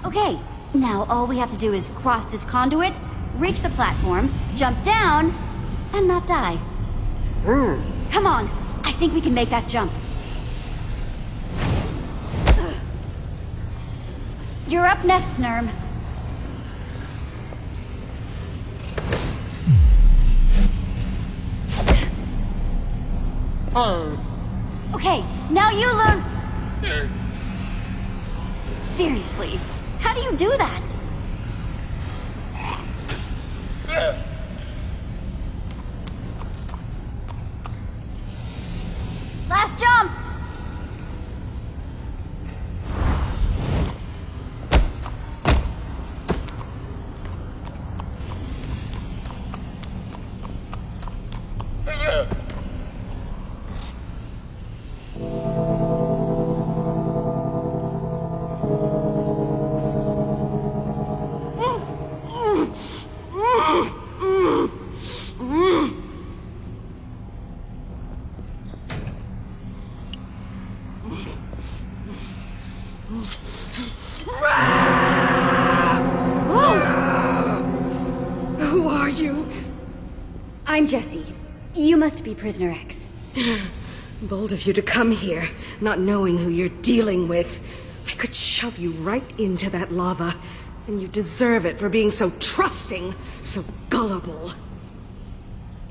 Okay, now all we have to do is cross this conduit, reach the platform, jump down, and not die. Come on, I think we can make that jump. You're up next, Nerm. Okay, now you learn... Seriously, how do you do that? Last jump! Who are you? I'm Jessie. You must be Prisoner X. Bold of you to come here, not knowing who you're dealing with. I could shove you right into that lava, and you deserve it for being so trusting, so gullible.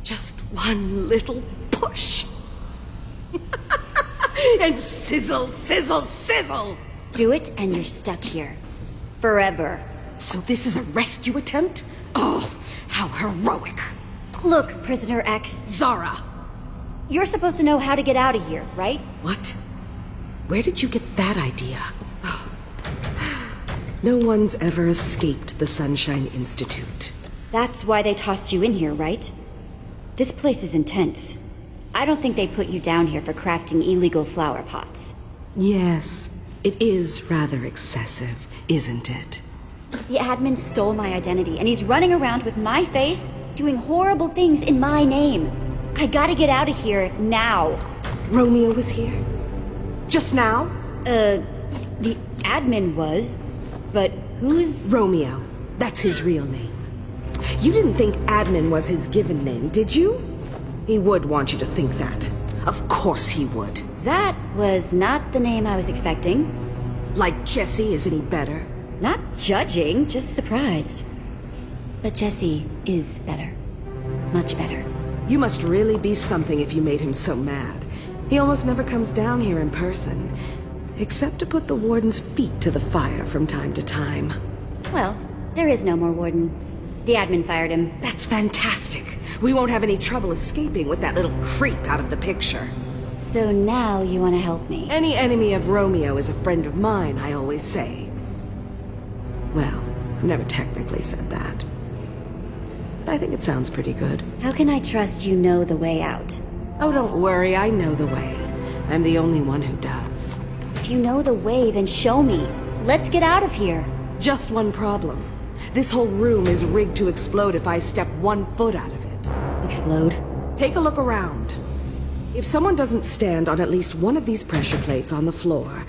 Just one little push. And sizzle, sizzle, sizzle! Do it and you're stuck here. Forever. So this is a rescue attempt? Oh, how heroic. Look, Prisoner X. Zara! You're supposed to know how to get out of here, right? What? Where did you get that idea? Oh. No one's ever escaped the Sunshine Institute. That's why they tossed you in here, right? This place is intense. I don't think they put you down here for crafting illegal flower pots. Yes, it is rather excessive, isn't it? The admin stole my identity, and he's running around with my face, doing horrible things in my name. I gotta get out of here now. Romeo was here? Just now? The admin was, but who's... Romeo. That's his real name. You didn't think admin was his given name, did you? He would want you to think that. Of course he would. That was not the name I was expecting. Like Jessie is any better? Not judging, just surprised. But Jessie is better. Much better. You must really be something if you made him so mad. He almost never comes down here in person, except to put the warden's feet to the fire from time to time. Well, there is no more warden. The admin fired him. That's fantastic. We won't have any trouble escaping with that little creep out of the picture. So now you want to help me? Any enemy of Romeo is a friend of mine, I always say. Well, I've never technically said that. But I think it sounds pretty good. How can I trust you know the way out? Oh, don't worry, I know the way. I'm the only one who does. If you know the way, then show me. Let's get out of here. Just one problem. This whole room is rigged to explode if I step 1 foot out of it. Explode? Take a look around. If someone doesn't stand on at least one of these pressure plates on the floor,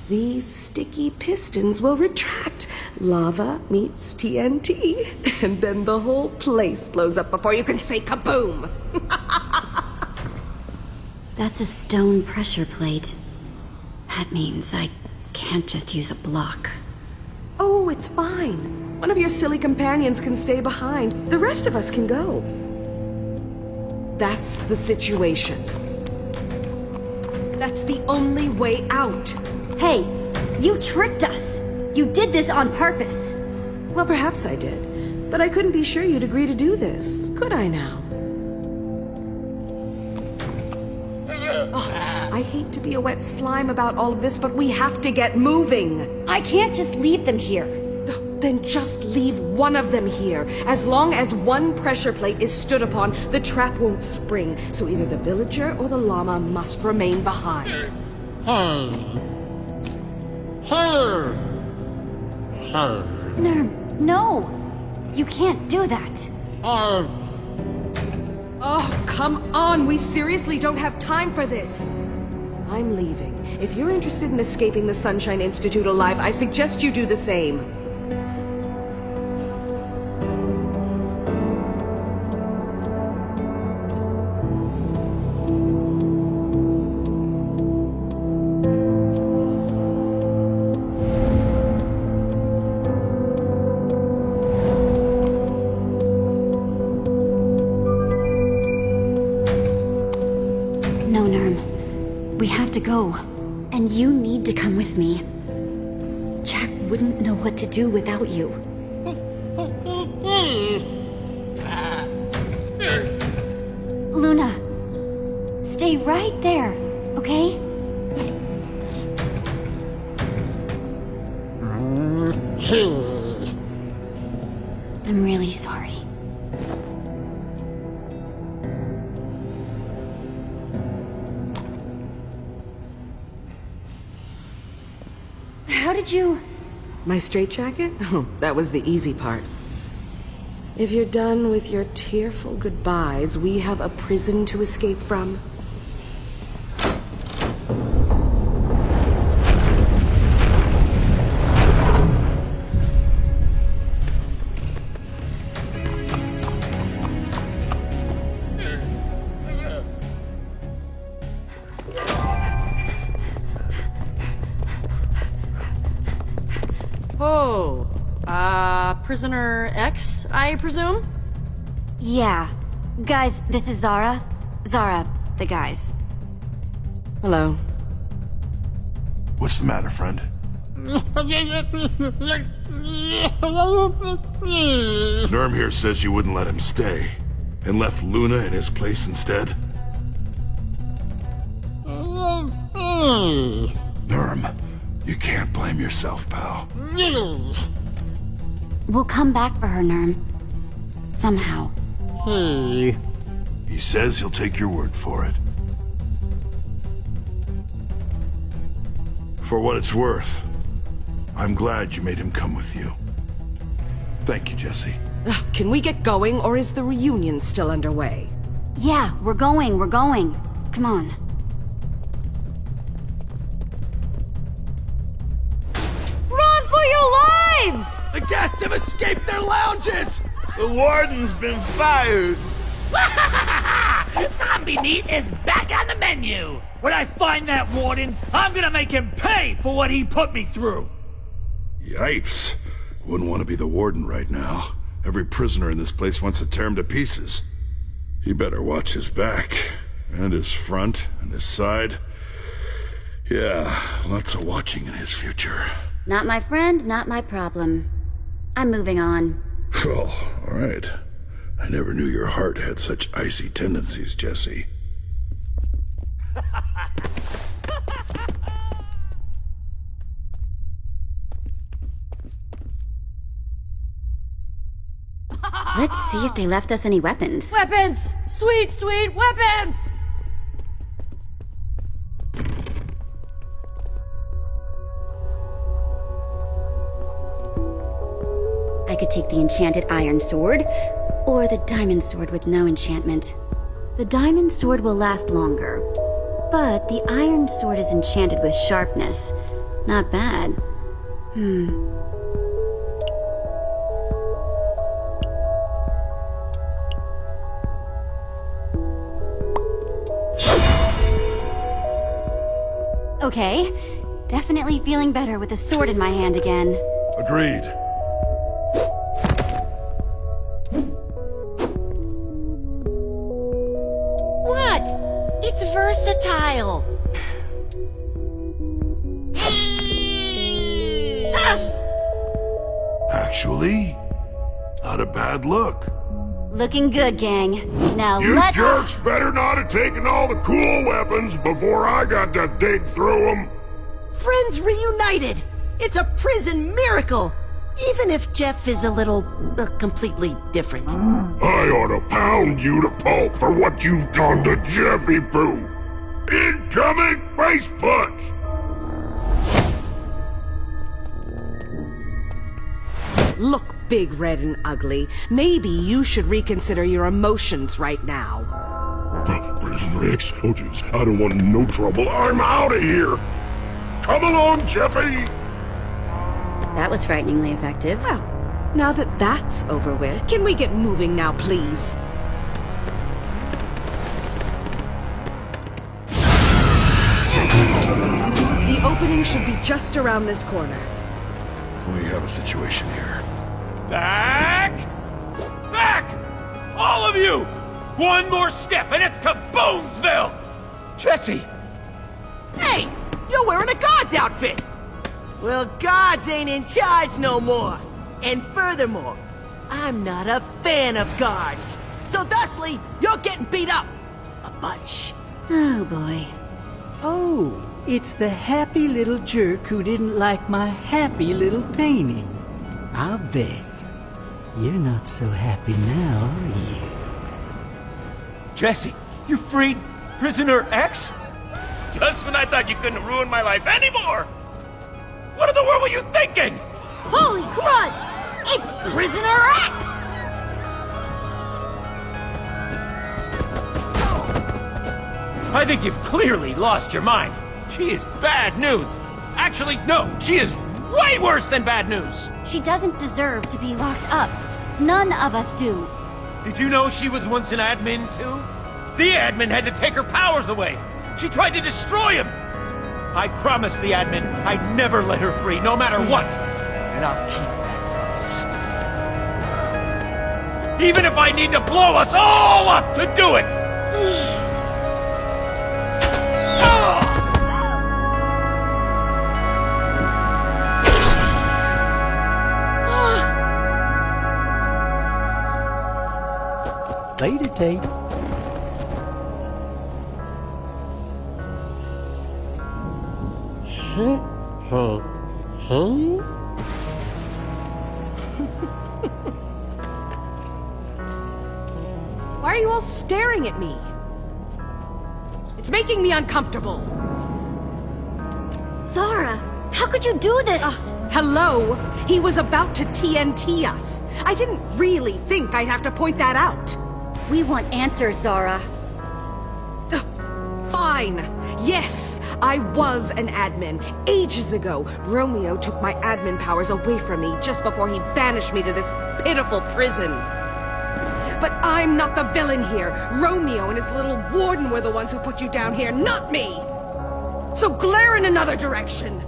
these sticky pistons will retract. Lava meets TNT, and then the whole place blows up before you can say kaboom! That's a stone pressure plate. That means I can't just use a block. Oh, it's fine. One of your silly companions can stay behind. The rest of us can go. That's the situation. That's the only way out. Hey, you tricked us! You did this on purpose! Well, perhaps I did. But I couldn't be sure you'd agree to do this, could I now? Oh, I hate to be a wet slime about all of this, but we have to get moving. I can't just leave them here. Then just leave one of them here. As long as one pressure plate is stood upon, the trap won't spring. So either the villager or the llama must remain behind. Nerm, no! You can't do that. Oh, come on! We seriously don't have time for this. I'm leaving. If you're interested in escaping the Sunshine Institute alive, I suggest you do the same. No, Nerm. We have to go. And you need to come with me. Jack wouldn't know what to do without you. Luna, stay right there, okay? I'm really sorry. How did you... My straitjacket? Oh, that was the easy part. If you're done with your tearful goodbyes, we have a prison to escape from. Oh, Prisoner X, I presume? Yeah. Guys, this is Zara. Zara, the guys. Hello. What's the matter, friend? Nerm here says you wouldn't let him stay, and left Luna in his place instead. Nerm, you can't blame yourself, pal. We'll come back for her, Nerm. Somehow. He says he'll take your word for it. For what it's worth, I'm glad you made him come with you. Thank you, Jesse. Can we get going, or is the reunion still underway? Yeah, we're going. Come on. Run for your lives! The guests have escaped their lounges! The warden's been fired. Zombie meat is back on the menu! When I find that warden, I'm gonna make him pay for what he put me through! Yipes. Wouldn't want to be the warden right now. Every prisoner in this place wants to tear him to pieces. He better watch his back, and his front, and his side. Yeah, lots of watching in his future. Not my friend, not my problem. I'm moving on. Oh, all right. I never knew your heart had such icy tendencies, Jesse. Let's see if they left us any weapons. Weapons! Sweet, sweet weapons! I could take the enchanted iron sword, or the diamond sword with no enchantment. The diamond sword will last longer, but the iron sword is enchanted with sharpness. Not bad. Okay, definitely feeling better with a sword in my hand again. Agreed. What? It's versatile. Actually, not a bad look. Looking good, gang. Now You let's... jerks better not have taken all the cool weapons before I got to dig through them. Friends reunited. It's a prison miracle. Even if Jeff is a little completely different. I ought to pound you to pulp for what you've done to Jeffy Pooh. Incoming face punch! Look, Big Red and Ugly, maybe you should reconsider your emotions right now. The Prisoner X. Oh, jeez. I don't want no trouble. I'm out of here. Come along, Jeffy. That was frighteningly effective. Well, now that that's over with, can we get moving now, please? The opening should be just around this corner. We have a situation here. Back! Back! All of you! One more step and it's kaboomsville! Jesse! Hey! You're wearing a guard's outfit! Well, guards ain't in charge no more. And furthermore, I'm not a fan of guards. So thusly, you're getting beat up. A bunch. Oh boy. Oh, it's the happy little jerk who didn't like my happy little painting. I'll bet. You're not so happy now, are you? Jesse, you freed Prisoner X? Just when I thought you couldn't ruin my life anymore! What in the world were you thinking? Holy crud! It's Prisoner X! I think you've clearly lost your mind. She is bad news. Actually, no, she is way worse than bad news. She doesn't deserve to be locked up. None of us do. Did you know she was once an admin, too? The admin had to take her powers away. She tried to destroy him. I promised the admin I'd never let her free, no matter what. And I'll keep that promise. Even if I need to blow us all up to do it! Later, Tate. Why are you all staring at me? It's making me uncomfortable. Zara, how could you do this? Hello? He was about to TNT us. I didn't really think I'd have to point that out. We want answers, Zara. Fine. Yes, I was an admin. Ages ago, Romeo took my admin powers away from me just before he banished me to this pitiful prison. But I'm not the villain here. Romeo and his little warden were the ones who put you down here, not me. So glare in another direction.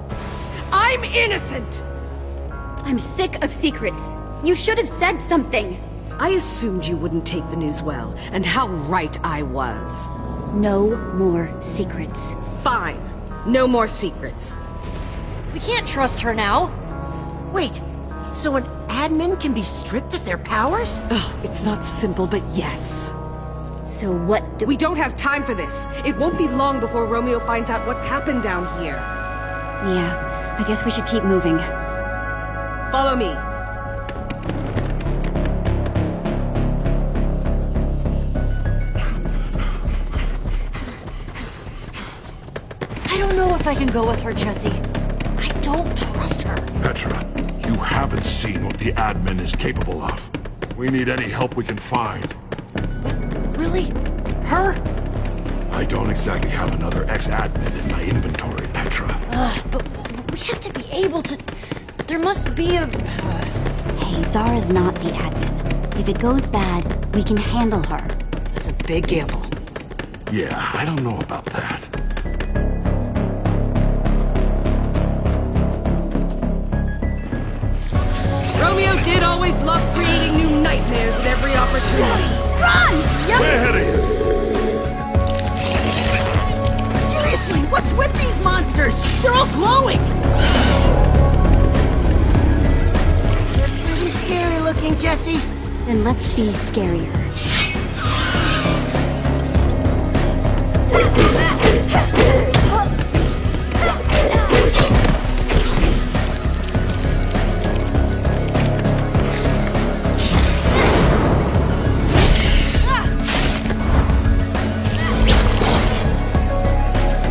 I'm innocent. I'm sick of secrets. You should have said something. I assumed you wouldn't take the news well, and how right I was. No more secrets. Fine. No more secrets. We can't trust her now. Wait, so an admin can be stripped of their powers? Ugh, it's not simple, but yes. So what do We don't have time for this. It won't be long before Romeo finds out what's happened down here. Yeah, I guess we should keep moving. Follow me. I don't know if I can go with her, Jesse. I don't trust her. Petra, you haven't seen what the admin is capable of. We need any help we can find. Really? Her? I don't exactly have another ex-admin in my inventory, Petra. But we have to be able to... There must be a... Hey, Zara's not the admin. If it goes bad, we can handle her. That's a big gamble. Yeah, I don't know about that. Romeo did always love creating new nightmares at every opportunity. Run! Way ahead of you! Seriously, what's with these monsters? They're all glowing! They're pretty scary looking, Jesse. Then let's be scarier.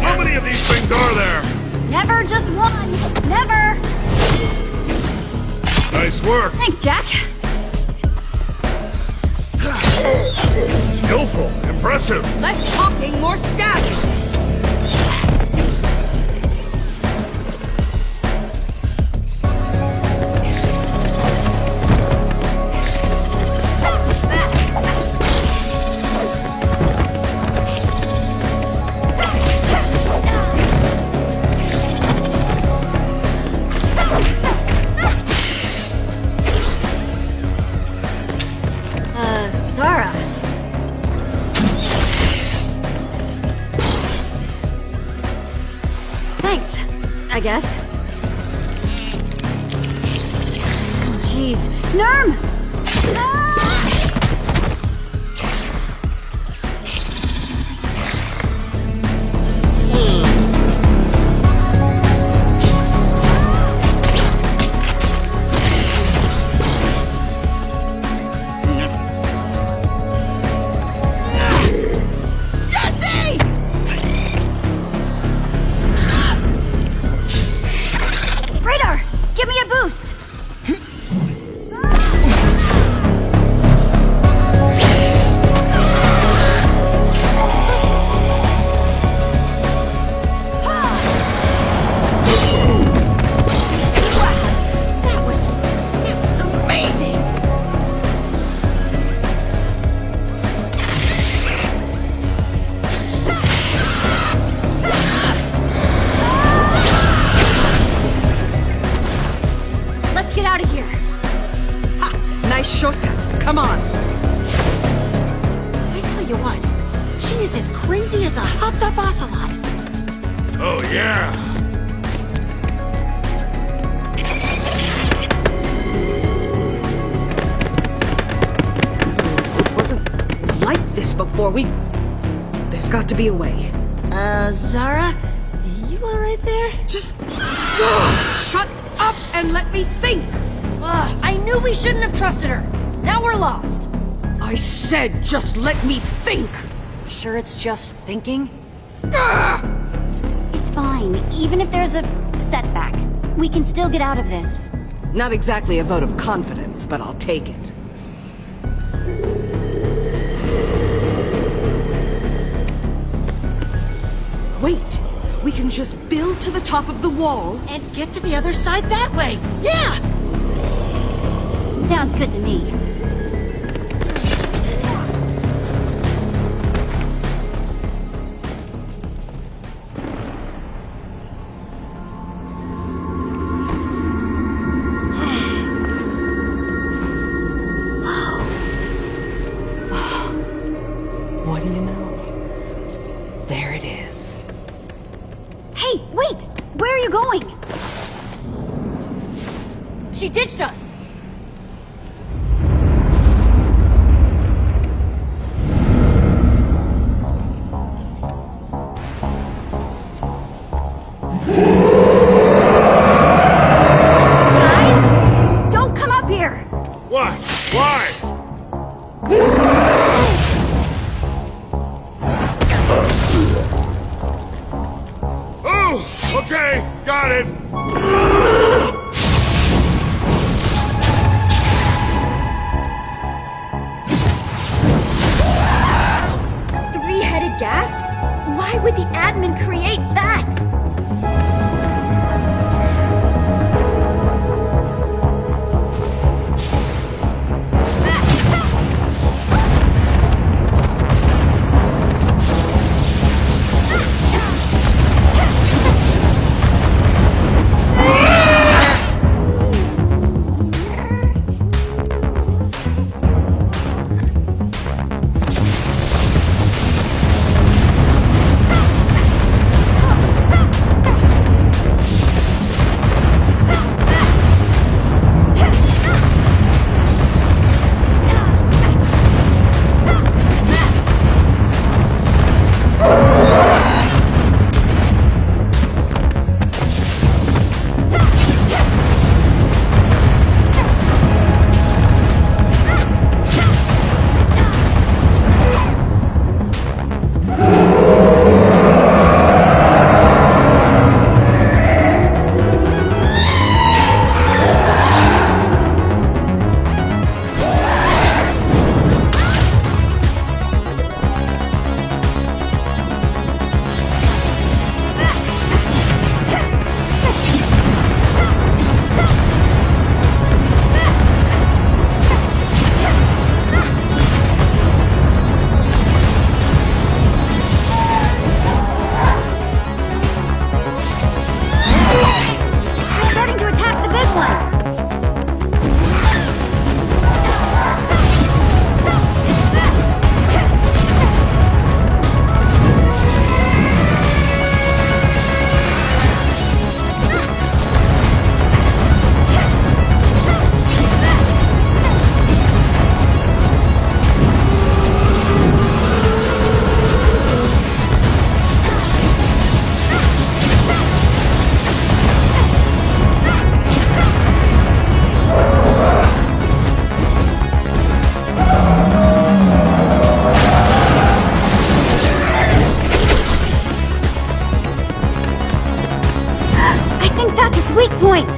How many of these things are there? Never just one! Never! Nice work. Thanks, Jack. Skillful. Impressive. Less talking, more stabbing! Zara. Thanks, I guess. Oh, jeez. Nerm! Ah! Radar! Give me a boost! That was amazing! Let's get out of here. Ha! Nice shortcut. Come on. I tell you what, she is as crazy as a hopped-up ocelot. Oh, yeah. It wasn't like this before. There's got to be a way. Zara? You alright there? Just... shut up and let me think! I knew we shouldn't have trusted her. Now we're lost. I said just let me think! Sure it's just thinking? It's fine, even if there's a setback. We can still get out of this. Not exactly a vote of confidence, but I'll take it. Wait, we can just build to the top of the wall. And get to the other side that way. Yeah! Sounds good to me. What do you know? There it is. Hey, wait! Where are you going? She ditched us! Guys! Don't come up here! What? Why? Oh, okay, got it. Three-headed Ghast? Why would the admin create that? weak point!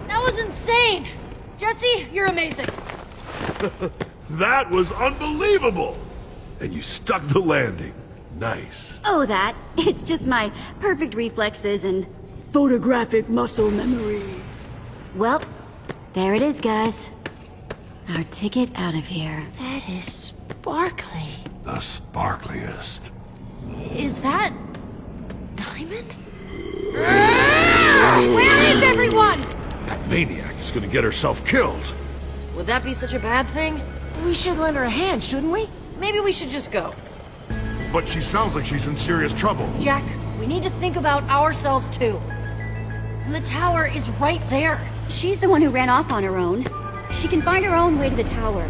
That was insane! Jesse, you're amazing. That was unbelievable! And you stuck the landing. Nice. Oh, that. It's just my perfect reflexes and Photographic muscle memory. well, there it is, guys. Our ticket out of here. That is sparkly. The sparkliest. Is that... Diamond? Where is everyone? That maniac is gonna get herself killed. Would that be such a bad thing? We should lend her a hand, shouldn't we? Maybe we should just go. But she sounds like she's in serious trouble. Jack, we need to think about ourselves too. And the tower is right there. She's the one who ran off on her own. She can find her own way to the tower.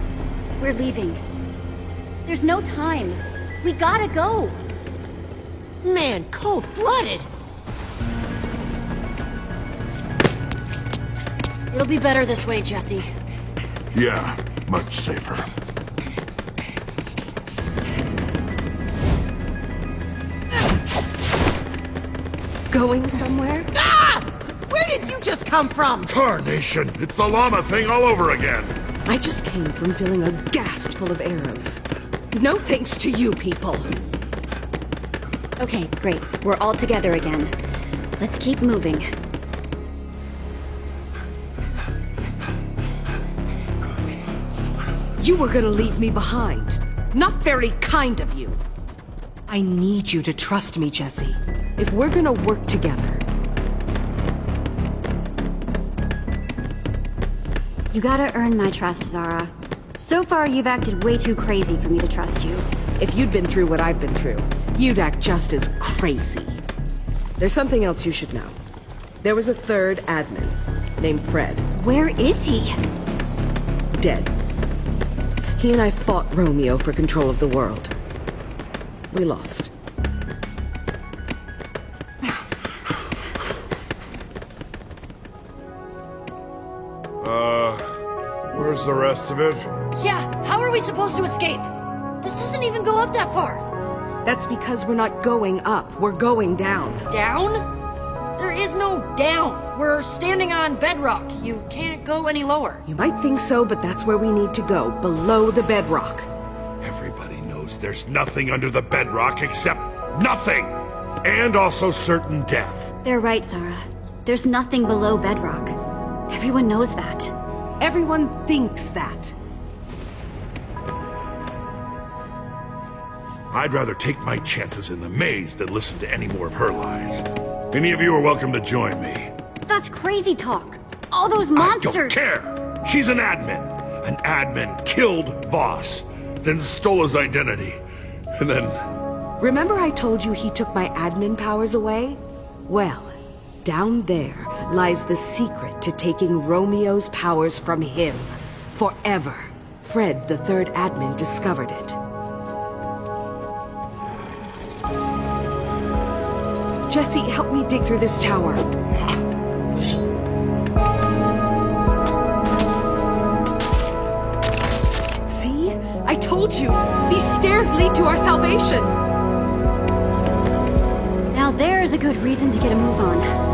We're leaving. There's no time. We gotta go. Man, cold-blooded. It'll be better this way, Jesse. Yeah, much safer. Going somewhere? Ah! Where did you just come from? Tarnation! It's the llama thing all over again! I just came from filling a ghast full of arrows. No thanks to you people. Okay, great. We're all together again. Let's keep moving. You were gonna leave me behind. Not very kind of you. I need you to trust me, Jesse. If we're gonna work together. You gotta earn my trust, Zara. So far, you've acted way too crazy for me to trust you. If you'd been through what I've been through, you'd act just as crazy. There's something else you should know. There was a third admin, named Fred. Where is he? Dead. He and I fought Romeo for control of the world. We lost. Where's the rest of it? Yeah, how are we supposed to escape? This doesn't even go up that far. That's because we're not going up, we're going down. Down? There is no down. We're standing on bedrock. You can't go any lower. You might think so, but that's where we need to go, below the bedrock. Everybody knows there's nothing under the bedrock except nothing! And also certain death. They're right, Zara. There's nothing below bedrock. Everyone knows that. Everyone thinks that. I'd rather take my chances in the maze than listen to any more of her lies. Any of you are welcome to join me. That's crazy talk. All those monsters! I don't care! She's an admin. An admin killed Voss, then stole his identity, and then... Remember I told you he took my admin powers away? Well, down there lies the secret to taking Romeo's powers from him. Forever. Fred, the third admin, discovered it. Jesse, help me dig through this tower. See? I told you! These stairs lead to our salvation! Now there's a good reason to get a move on.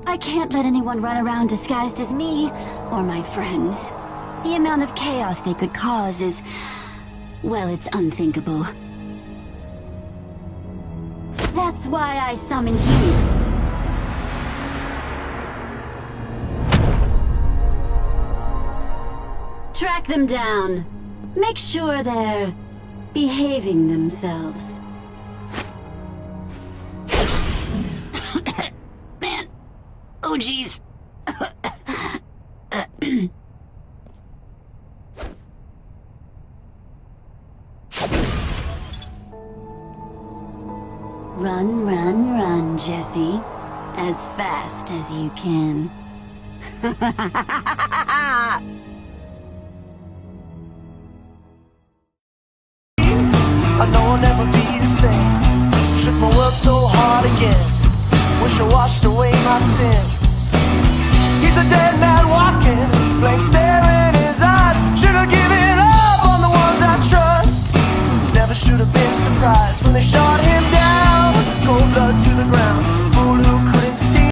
I can't let anyone run around disguised as me, or my friends. The amount of chaos they could cause is... well, it's unthinkable. That's why I summoned you. Track them down. Make sure they're behaving themselves. Man. Oh, jeez. Run, run, run, Jesse. As fast as you can. I know I'll never be the same. Shook my world so hard again. Wish I washed away my sins. He's a dead man walking, blank staring